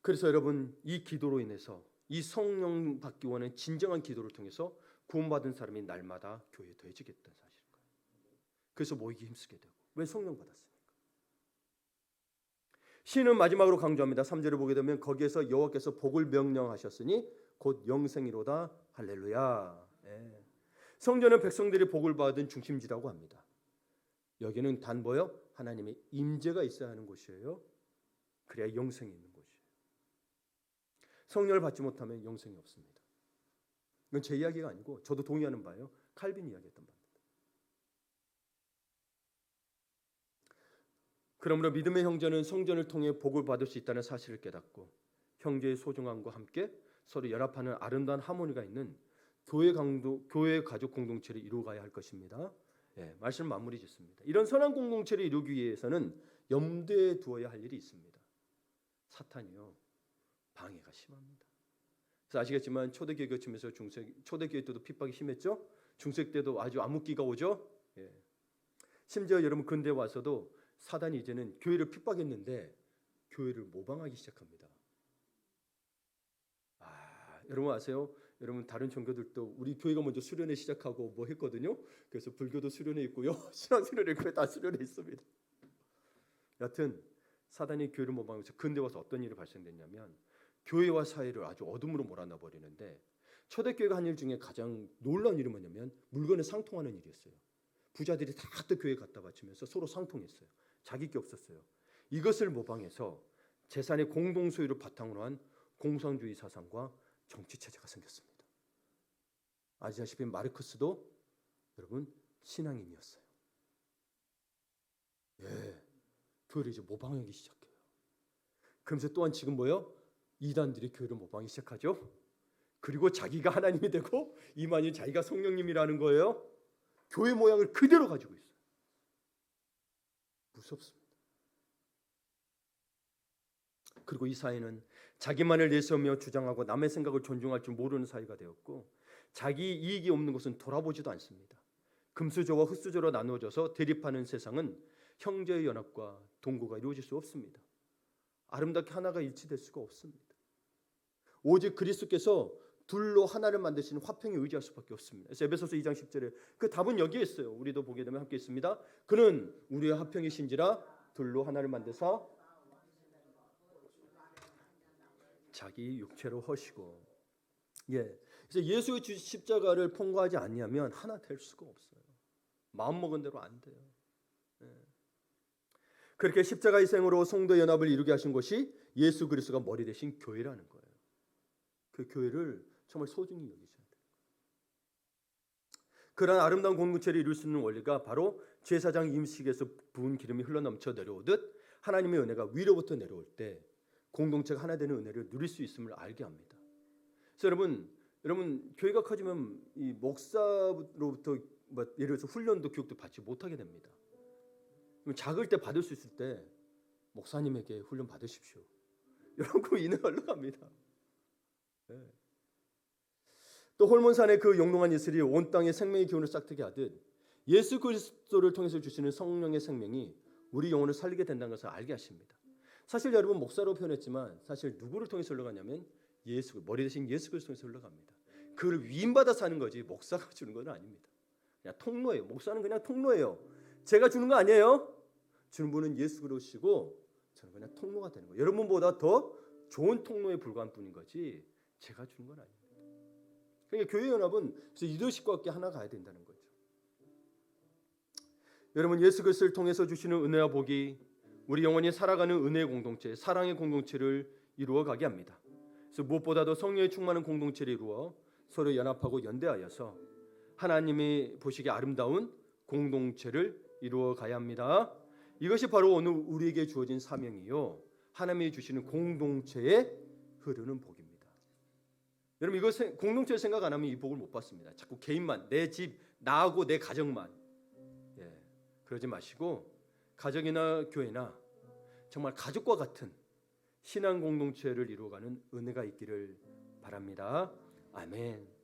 Speaker 2: 그래서 여러분 이 기도로 인해서 이 성령 받기 원하는 진정한 기도를 통해서 구원받은 사람이 날마다 교회에 더해지겠다는 사실인 거예요. 그래서 모이기 힘쓰게 되고. 왜 성령 받았습니까? 시는 마지막으로 강조합니다. 3절을 보게 되면 거기에서 여호와께서 복을 명령하셨으니 곧 영생이로다. 할렐루야. 네. 성전은 백성들이 복을 받은 중심지라고 합니다. 여기는 단 뭐요? 하나님의 임재가 있어야 하는 곳이에요. 그래야 영생이 있는 곳이에요. 성령을 받지 못하면 영생이 없습니다. 이건 제 이야기가 아니고 저도 동의하는 바예요. 칼빈이 이야기했던 바입니다. 그러므로 믿음의 형제는 성전을 통해 복을 받을 수 있다는 사실을 깨닫고 형제의 소중함과 함께 서로 연합하는 아름다운 하모니가 있는 교회 가족 공동체를 이루어가야 할 것입니다. 예, 말씀 마무리 짓습니다. 이런 선한 공동체를 이루기 위해서는 염두에 두어야 할 일이 있습니다. 사탄이요 방해가 심합니다. 그래서 아시겠지만 초대교회 거치면서 초대교회 때도 핍박이 심했죠. 중세 때도 아주 암흑기가 오죠. 예. 심지어 여러분 근대 와서도 사단이 이제는 교회를 핍박했는데 교회를 모방하기 시작합니다. 여러분 아세요? 여러분 다른 종교들도 우리 교회가 먼저 수련회 시작하고 뭐 했거든요. 그래서 불교도 수련회 있고요. 신앙 수련회 있고요. 다 수련회 있습니다. 여튼 사단이 교회를 모방하면서 근대 와서 어떤 일이 발생됐냐면 교회와 사회를 아주 어둠으로 몰아넣어 버리는데 초대교회가 한 일 중에 가장 놀라운 일이 뭐냐면 물건을 상통하는 일이었어요. 부자들이 다 또 교회에 갖다 바치면서 서로 상통했어요. 자기 게 없었어요. 이것을 모방해서 재산의 공동 소유를 바탕으로 한 공산주의 사상과 정치 체제가 생겼습니다. 아시다시피 마르크스도 여러분 신앙인이었어요. 예, 교회를 이제 모방하기 시작해요. 그러면서 또한 지금 뭐요? 이단들이 교회를 모방하기 시작하죠. 그리고 자기가 하나님이 되고 이만희 자기가 성령님이라는 거예요. 교회 모양을 그대로 가지고 있어요. 무섭습니다. 그리고 이 사회는 자기만을 내세우며 주장하고 남의 생각을 존중할 줄 모르는 사회가 되었고 자기 이익이 없는 것은 돌아보지도 않습니다. 금수저와 흙수저로 나누어져서 대립하는 세상은 형제의 연합과 동거가 이루어질 수 없습니다. 아름답게 하나가 일치될 수가 없습니다. 오직 그리스도께서 둘로 하나를 만드시는 화평에 의지할 수밖에 없습니다. 그래서 에베소서 2장 10절에 그 답은 여기에 있어요. 우리도 보게 되면 함께 있습니다. 그는 우리의 화평이신지라 둘로 하나를 만드사 자기 육체로 허시고. 예, 그래서 예수의 십자가를 통과하지 않냐면 하나 될 수가 없어요. 마음먹은 대로 안 돼요. 그렇게 십자가의 생으로 성도 연합을 이루게 하신 것이 예수 그리스도가 머리 대신 교회라는 거예요. 그 교회를 정말 소중히 여기셔야 돼요. 그러한 아름다운 공동체를 이룰 수 있는 원리가 바로 제사장 임식에서 부은 기름이 흘러넘쳐 내려오듯 하나님의 은혜가 위로부터 내려올 때 공동체가 하나 되는 은혜를 누릴 수 있음을 알게 합니다. 그래서 여러분 교회가 커지면 이 목사로부터 예를 들어서 훈련도 교육도 받지 못하게 됩니다. 작을 때 받을 수 있을 때 목사님에게 훈련 받으십시오. 이런 거 인해 흘러갑니다. 네. 또 홀몬산의 그 영롱한 예술이 온 땅에 생명의 기운을 싹트게 하듯 예수 그리스도를 통해서 주시는 성령의 생명이 우리 영혼을 살리게 된다는 것을 알게 하십니다. 사실 여러분 목사로 표현했지만 사실 누구를 통해서 흘러가냐면 예수, 머리 대신 예수 그리스도를 통해서 흘러갑니다. 그를 위임받아 사는 거지 목사가 주는 건 아닙니다. 그냥 통로예요. 목사는 그냥 통로예요. 제가 주는 거 아니에요. 주는 분은 예수 그리스도시고 저는 그냥 통로가 되는 거예요. 여러분보다 더 좋은 통로에 불과한 뿐인 거지 제가 주는 건 아닙니다. 그러니까 교회 연합은 리더십과 함께 하나 가야 된다는 거죠. 여러분 예수 그리스도를 통해서 주시는 은혜와 복이 우리 영원히 살아가는 은혜의 공동체, 사랑의 공동체를 이루어 가게 합니다. 그래서 무엇보다도 성령의 충만한 공동체를 이루어 서로 연합하고 연대하여서 하나님이 보시기에 아름다운 공동체를 이루어 가야 합니다. 이것이 바로 오늘 우리에게 주어진 사명이요 하나님이 주시는 공동체에 흐르는 복입니다. 여러분 이거 공동체 생각 안 하면 이 복을 못 받습니다. 자꾸 개인만, 내 집, 나하고 내 가정만 그러지 마시고 가정이나 교회나 정말 가족과 같은 신앙 공동체를 이루어가는 은혜가 있기를 바랍니다. 아멘.